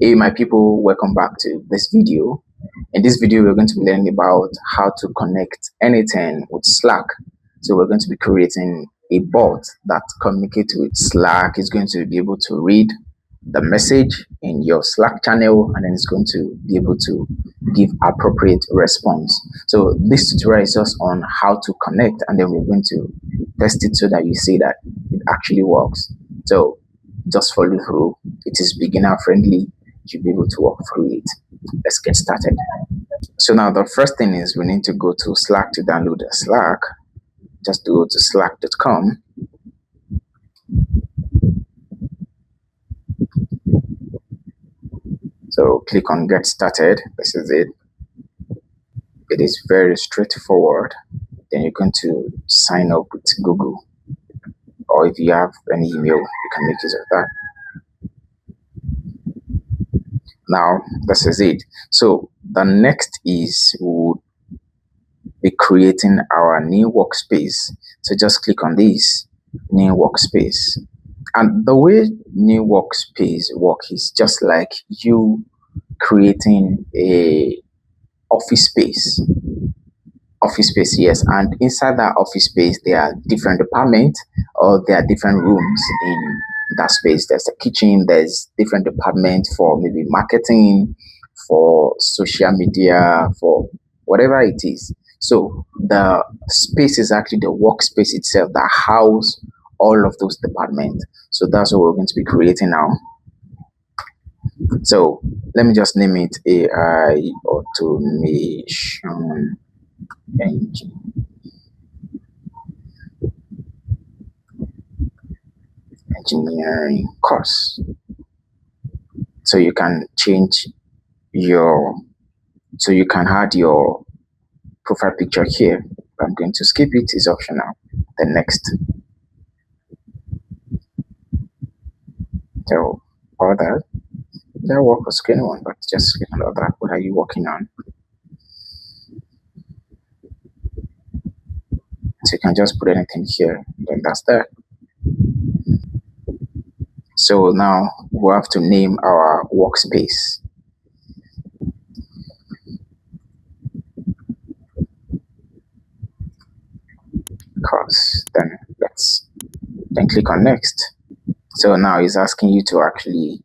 Hey my people, welcome back to this video. In this video we're going to be learning about how to connect n8n with Slack. So we're going to be creating a bot that communicates with Slack. It's going to be able to read the message in your Slack channel, and then it's going to be able to give appropriate response. So this tutorial is just on how to connect, and then we're going to test it so that you see that it actually works. So just follow through. It is beginner friendly. You'll be able to walk through it. Let's get started. So now the first thing is we need to go to Slack to download Slack. Just go to slack.com. So click on get started. This is it. It is very straightforward. Then you're going to sign up with Google, or if you have an email, you can make use of that. Now this is it. So the next is we'll be creating our new workspace. So just click on this new workspace, and the way new workspace work is just like you creating a office space. Yes, and inside that office space there are different departments, or there are different rooms in that space. There's a kitchen, there's different departments for maybe marketing, for social media, for whatever it is. So the space is actually the workspace itself that house all of those departments. So that's what we're going to be creating now. So let me just name it AI Automation Engineering course. So you can change your, so you can add your profile picture here. I'm going to skip it, it's optional. Then next. So all that work for screen one, but just click on all that. What are you working on? So you can just put anything here, then that's that. So now we have to name our workspace. Course. Then click on next. So now it's asking you to actually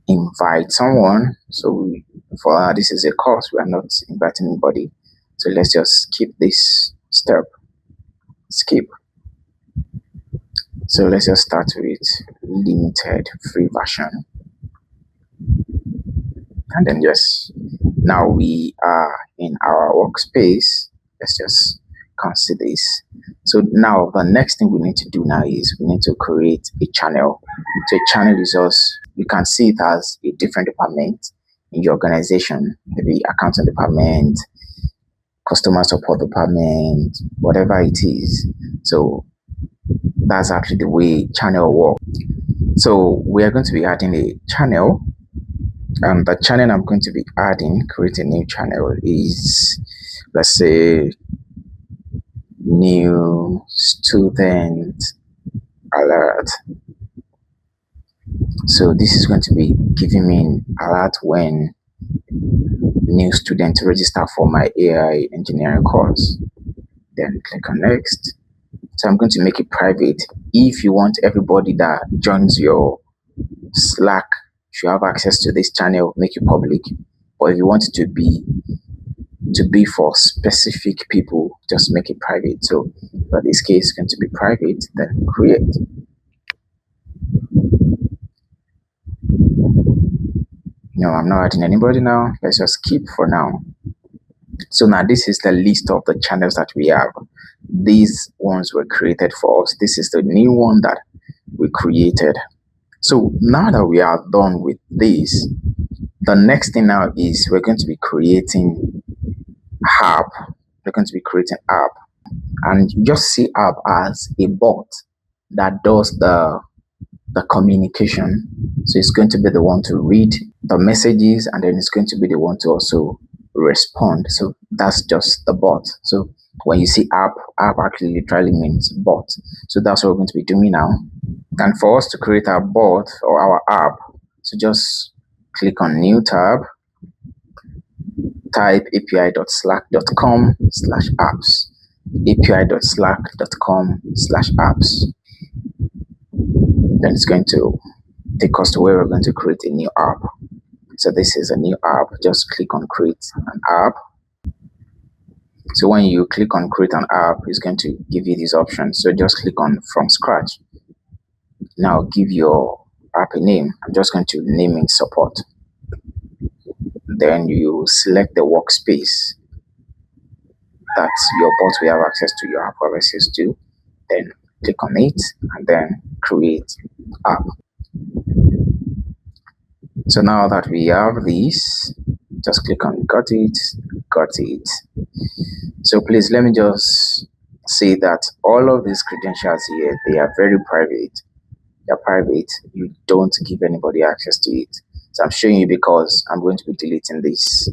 invite someone. So for this is a course, we are not inviting anybody. So let's just skip this step. Skip. So let's just start with limited free version. And then yes, now we are in our workspace. Let's just cancel this. So now the next thing we need to do now is we need to create a channel. So a channel is us, you can see it as a different department in your organization, maybe accounting department, customer support department, whatever it is. So that's actually the way channel works. So we are going to be adding a channel, and the channel I'm going to be adding, create a new channel, is, let's say, new student alert. So this is going to be giving me an alert when new students register for my AI engineering course. Then click on next. So I'm going to make it private. If you want everybody that joins your Slack should have access to this channel, make it public. But if you want it to be for specific people, just make it private. So for this case, it's going to be private, then create. No, I'm not adding anybody now. Let's just keep for now. So now this is the list of the channels that we have. These ones were created for us. This is the new one that we created. So now that we are done with this, the next thing now is we're going to be creating app. We're going to be creating app, and just see app as a bot that does the communication. So it's going to be the one to read the messages, and then it's going to be the one to also respond. So that's just the bot. So when you see app actually literally means bot. So that's what we're going to be doing now. And for us to create our bot or our app, So just click on new tab, type api.slack.com/apps, api.slack.com/apps. Then it's going to take us to where we're going to create a new app. So this is a new app. Just click on create an app. So when you click on create an app, it's going to give you these options. So just click on from scratch. Now give your app a name. I'm just going to name it support. Then you select the workspace that your bot will have access to, your app will have access to. Then click on it and then create app. So now that we have this, just click on got it. So please let me just say that all of these credentials here, they are very private. They're private. You don't give anybody access to it. So I'm showing you because I'm going to be deleting this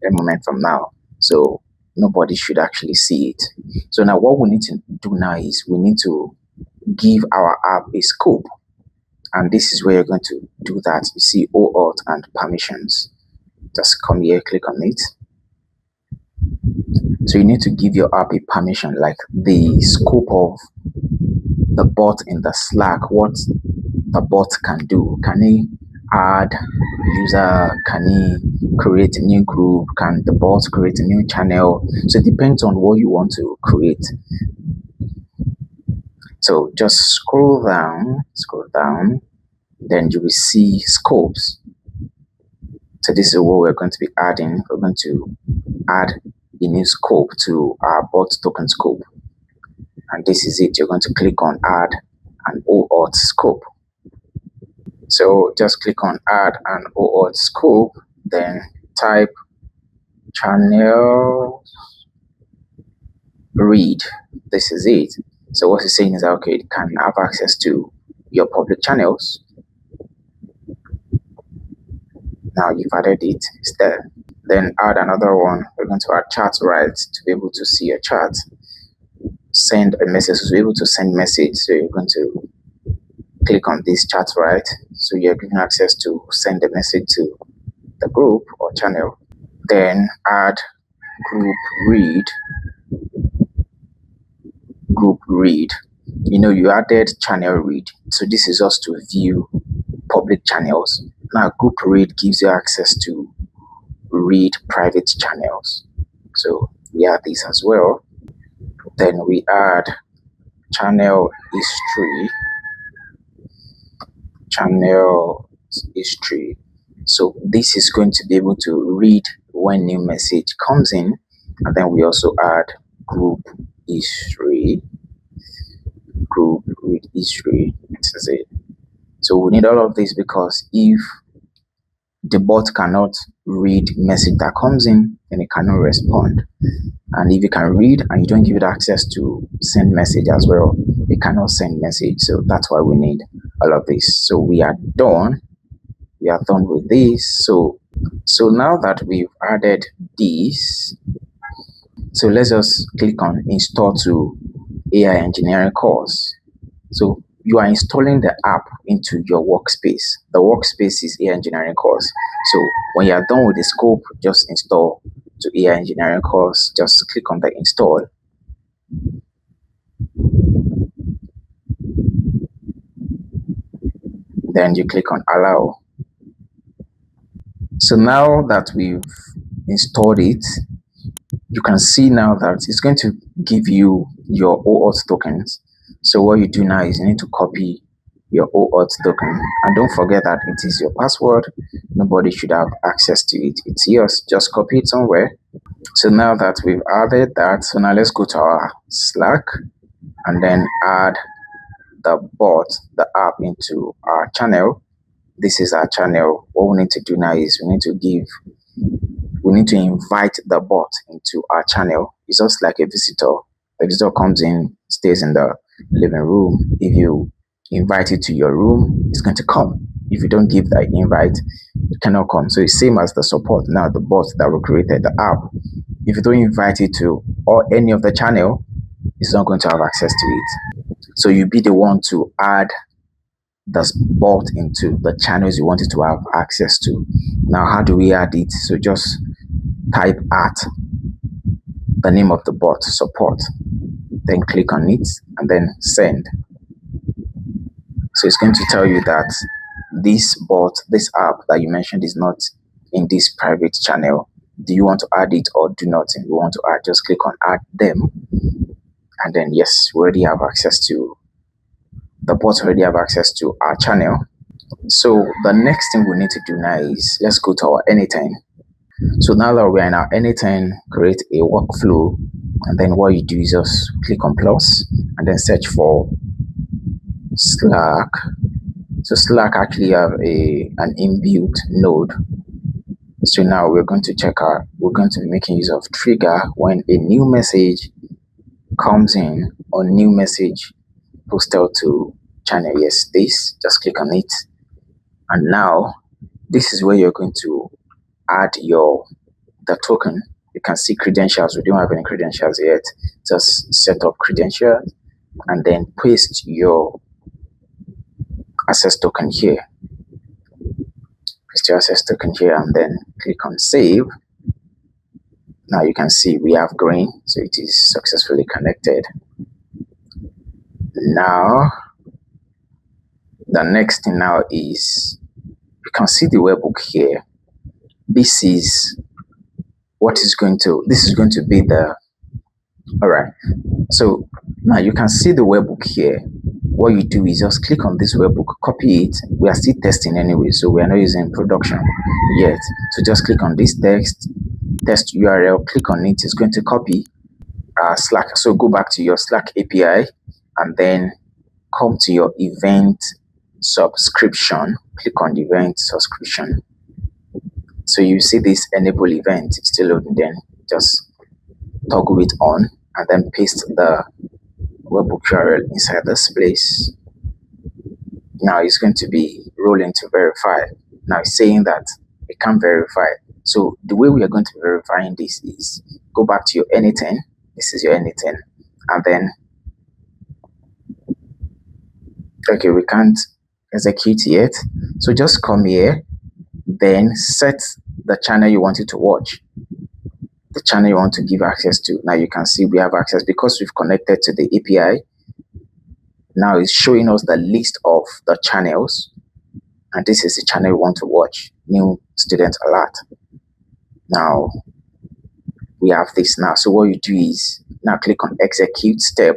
a moment from now. So nobody should actually see it. So now what we need to do now is we need to give our app a scope. And this is where you're going to do that. You see OAuth and permissions. Just come here, click on it. So you need to give your app a permission, like the scope of the bot in the Slack, what the bot can do. Can he add user? Can he create a new group? Can the bot create a new channel? So it depends on what you want to create. So just scroll down, then you will see scopes. So this is what we're going to be adding. We're going to add a new scope to our bot token scope. And this is it. You're going to click on add an OAuth scope. So just click on add an OAuth scope, then type channel read. This is it. So what it's saying is that, okay, it can have access to your public channels. Now you've added it, it's there. Then add another one. We're going to add chat rights to be able to see your chat. Send a message, to be able to send message. So you're going to click on this chat right. So you're given access to send a message to the group or channel. Then add group read. You know, you added channel read. So this is just to view public channels. Now group read gives you access to read private channels. So we add this as well. Then we add channel history. So this is going to be able to read when new message comes in. And then we also add group history. This is it. So we need all of this because if the bot cannot read message that comes in, then it cannot respond. And if you can read and you don't give it access to send message as well, it cannot send message. So that's why we need all of this. So we are done. We are done with this. So now that we've added this, so let's just click on install to AI engineering course. So you are installing the app into your workspace. The workspace is AI engineering course. So when you are done with the scope, just install to AI engineering course. Just click on the install. Then you click on allow. So now that we've installed it, you can see now that it's going to give you your OAuth tokens. So what you do now is you need to copy your OAuth token, and don't forget that it is your password. Nobody should have access to it. It's yours. Just copy it somewhere. So now that we've added that, so now let's go to our Slack and then add the bot, the app into our channel. This is our channel. What we need to do now is we need to invite the bot into our channel. It's just like a visitor. The visitor comes in, stays in the living room. If you invite it to your room, it's going to come. If you don't give that invite, it cannot come. So it's same as the support. Now the bot that we created, the app, if you don't invite it to or any of the channel, it's not going to have access to it. So you be the one to add that's bought into the channels you wanted to have access to. Now, how do we add it? So just type at the name of the bot, support, then click on it and then send. So it's going to tell you that this bot, this app that you mentioned is not in this private channel. Do you want to add it or do not? And we want to add, just click on add them. And then yes, we already have access to, the bot already have access to our channel. So the next thing we need to do now is, let's go to our n8n. So now that we are in our n8n, create a workflow. And then what you do is just click on plus and then search for Slack. So Slack actually have an inbuilt node. So now we're going to we're going to be making use of trigger when a new message comes in or new message posted to channel. Yes, this, just click on it. And now this is where you're going to add the token. You can see credentials. We don't have any credentials yet. Just set up credentials and then paste your access token here. Paste your access token here and then click on save. Now you can see we have green, so it is successfully connected. Now the next thing now is, you can see the webhook here. This is going to be the, all right. So now you can see the webhook here. What you do is just click on this webhook, copy it. We are still testing anyway, so we are not using production yet. So just click on this test URL, click on it. It's going to copy Slack. So go back to your Slack API and then come to your event subscription. Click on the event subscription. So you see this enable event, it's still loading. Then just toggle it on and then paste the webhook URL inside this place. Now it's going to be rolling to verify. Now it's saying that it can't verify. So the way we are going to verify this is, go back to your n8n. This is your n8n, and then okay, we can't execute yet. So just come here, then set the channel you want it to watch, the channel you want to give access to. Now you can see we have access because we've connected to the API. Now it's showing us the list of the channels, and this is the channel we want to watch, new student alert. Now we have this now. So what you do is now click on execute step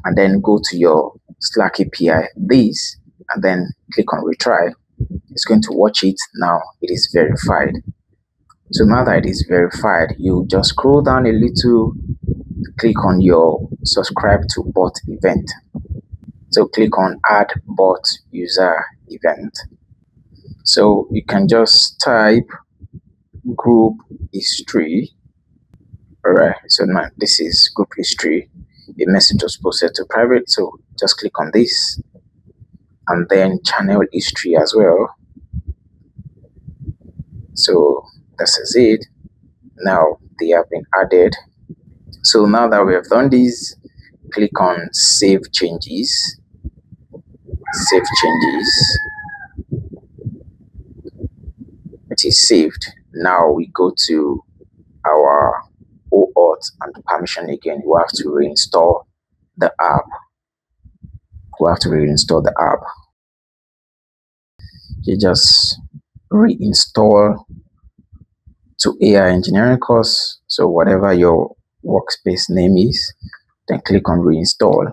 and then go to your Slack API, this, and then click on retry. It's going to watch it. Now it is verified. So now that it is verified, you just scroll down a little, click on your subscribe to bot event. So click on add bot user event. So you can just type group history. All right, so now this is group history. A message was posted to private, so just click on this, and then channel history as well. So this is it. Now they have been added. So now that we have done this, click on save changes. Save changes. It is saved. Now we go to our OAuth and permission again. We have to reinstall the app. You just reinstall to AI engineering course. So whatever your workspace name is, then click on reinstall.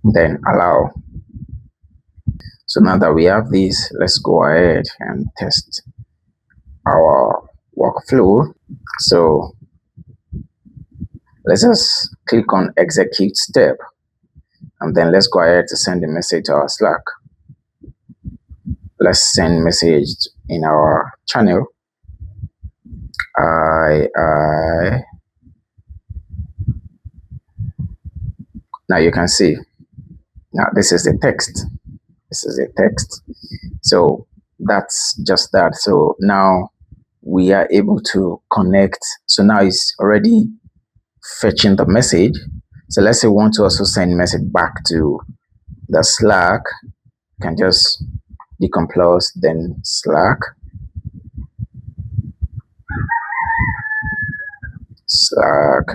Then allow. So now that we have this, let's go ahead and test our workflow. So let's just click on execute step, and then let's go ahead to send a message to our Slack. Let's send message in our channel. Now you can see, now this is the text. So that's just that. So now we are able to connect. So now it's already fetching the message. So let's say we want to also send message back to the Slack. You can just decompose, then Slack,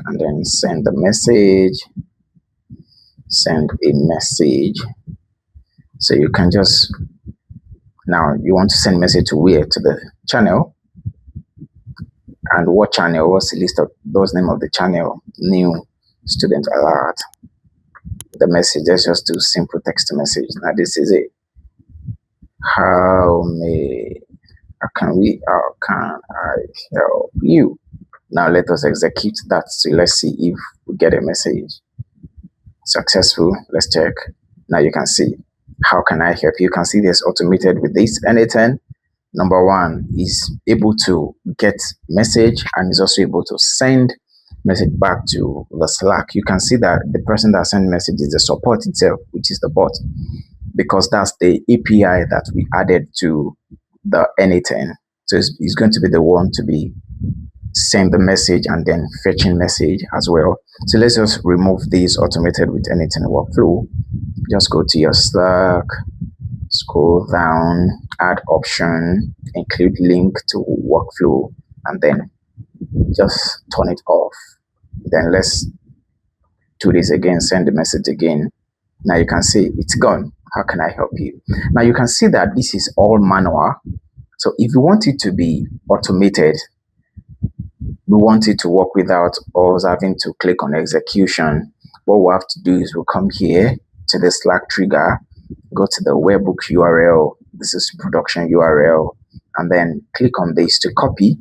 and then send the message, send a message. So you can just, now you want to send message to where? To the channel. And what channel? What's the list of those name of the channel? New student alert. The message, let's just do simple text message. Now this is it. How can I help you? Now let us execute that. So let's see if we get a message. Successful. Let's check. Now you can see, how can I help you? You can see this automated with this n8n. Number one is able to get message and is also able to send message back to the Slack. You can see that the person that sent message is the support itself, which is the bot, because that's the API that we added to the n8n. So it's going to be the one to be send the message and then fetching message as well. So let's just remove this automated with n8n workflow. Just go to your Slack, scroll down, add option, include link to workflow, and then just turn it off. Then let's do this again, send the message again. Now you can see it's gone. How can I help you? Now you can see that this is all manual. So if you want it to be automated, we want it to work without us having to click on execution. What we have to do is we'll come here to the Slack trigger, go to the webhook URL. This is production URL, and then click on this to copy.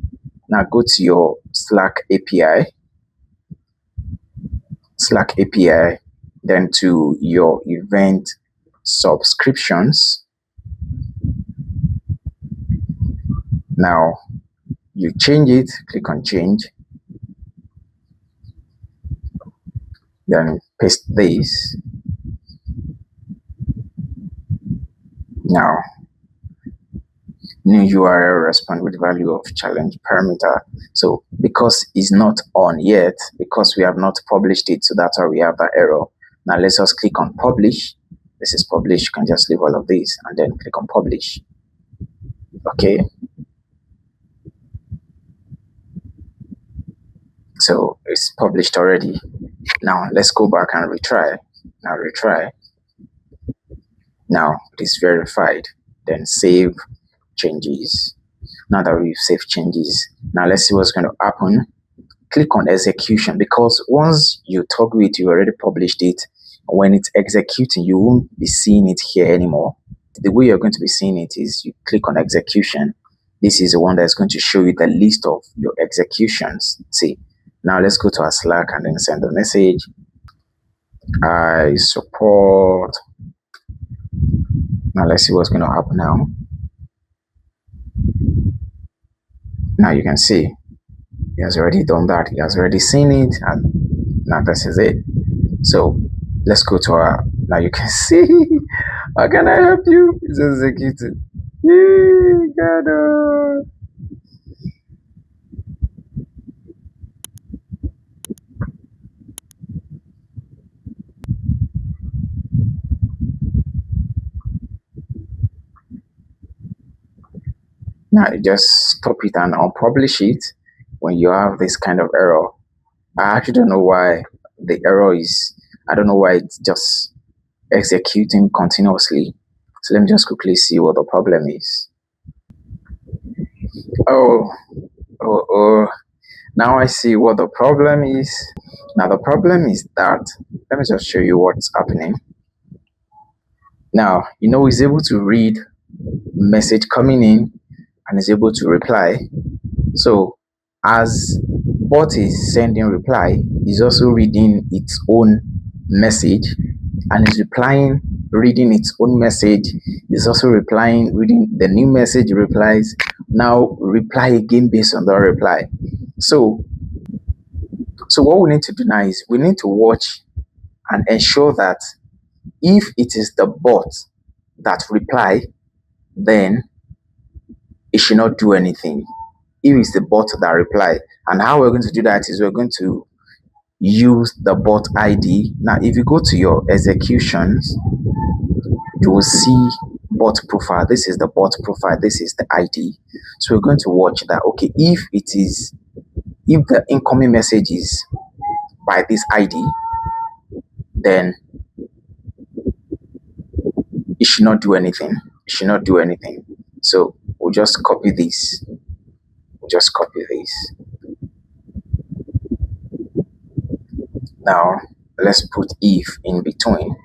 Now go to your Slack API, then to your event subscriptions. Now you change it, click on change, then paste this. Now new URL respond with value of challenge parameter. So because it's not on yet, because we have not published it, so that's why we have that error. Now let's just click on publish. This is publish. You can just leave all of this and then click on publish. Okay. So it's published already. Now let's go back and retry. Now retry. Now it is verified. Then save changes. Now that we've saved changes, now let's see what's going to happen. Click on execution, because once you toggle it, you already published it. When it's executing, you won't be seeing it here anymore. The way you're going to be seeing it is you click on execution. This is the one that's going to show you the list of your executions. See, now let's go to our Slack and then send a message. I support. Now let's see what's going to happen now. Now you can see he has already done that. He has already seen it, and now this is it. So let's go to our, now you can see, how can I help you? It's executed. Yeah, got it. Now you just stop it and unpublish it when you have this kind of error. I actually don't know why the error is, I don't know why it's just executing continuously. So let me just quickly see what the problem is. Oh, now I see what the problem is. Now the problem is that, let me just show you what's happening. Now, you know, he's able to read message coming in and is able to reply. So as bot is sending reply, is also reading its own message and is replying, reading its own message, is also replying, reading the new message, replies, now reply again based on the reply. So what we need to do now is we need to watch and ensure that if it is the bot that reply, then it should not do anything. If it's the bot that reply, and how we're going to do that is we're going to use the bot ID. Now if you go to your executions, you will see bot profile. This is the bot profile, this is the ID. So we're going to watch that. Okay, if the incoming message is by this ID, then it should not do anything. It should not do anything. So we'll just copy this. Now let's put if in between.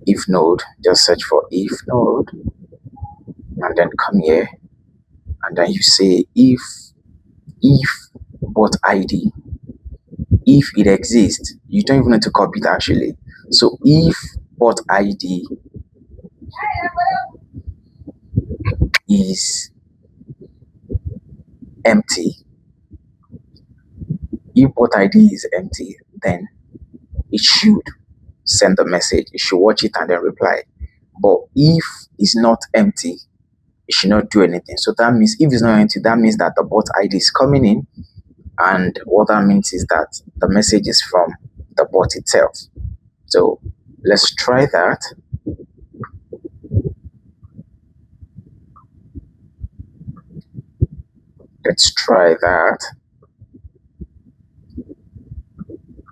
If node, just search for if node, and then come here, and then you say if bot ID, if it exists. You don't even need to copy it actually. So if bot ID is empty, then it should send the message. It should watch it and then reply. But if it's not empty, it should not do anything. So that means if it's not empty, that means that the bot ID is coming in, and what that means is that the message is from the bot itself. So let's try that.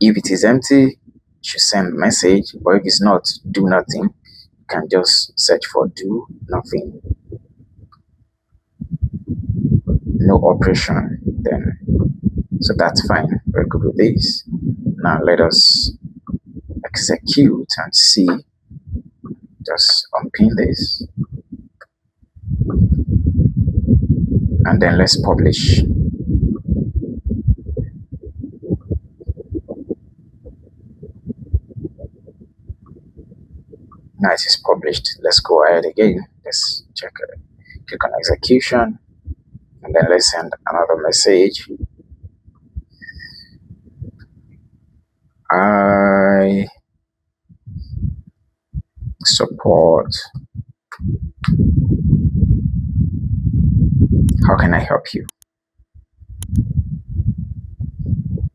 If it is empty, it should send message, but if it's not, do nothing. You can just search for do nothing, no operation, then so that's fine. We're good with this. Now let us execute and see. Just unpin this, and then let's publish. Now it is published. Let's go ahead again. Let's check it. Click on execution, and then let's send another message. I support. How can I help you?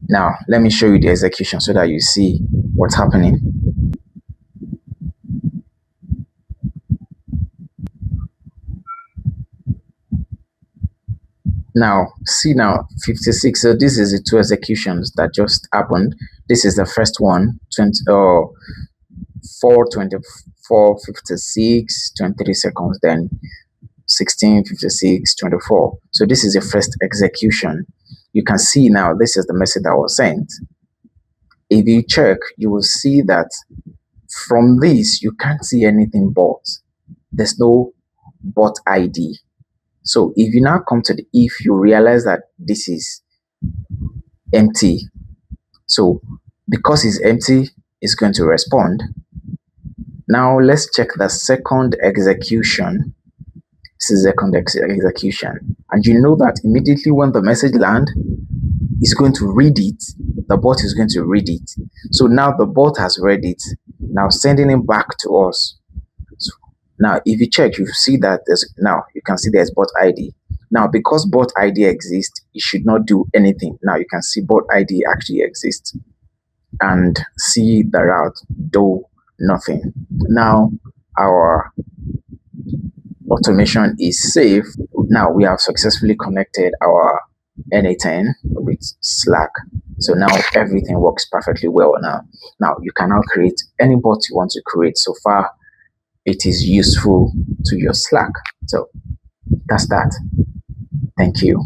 Now let me show you the execution so that you see what's happening. Now see, now 56. So this is the two executions that just happened. This is the first one, 4:24:56, 23 seconds, then 16:56, 24. So this is the first execution. You can see now this is the message that was sent. If you check, you will see that from this you can't see anything but there's no bot ID. So if you now come to the if, you realize that this is empty. So because it's empty, it's going to respond. Now let's check the second execution. This is the second execution, and you know that immediately when the message lands, it's going to read it. The bot is going to read it. So now the bot has read it, now sending it back to us. So now if you check, you see that you can see there's bot ID. Now because bot ID exists, it should not do anything. Now you can see bot ID actually exists, and see the route, do nothing. Now our automation is safe. Now we have successfully connected our n8n with Slack. So now everything works perfectly well. Now you can now create any bot you want to create. So far it is useful to your Slack. So that's that. Thank you.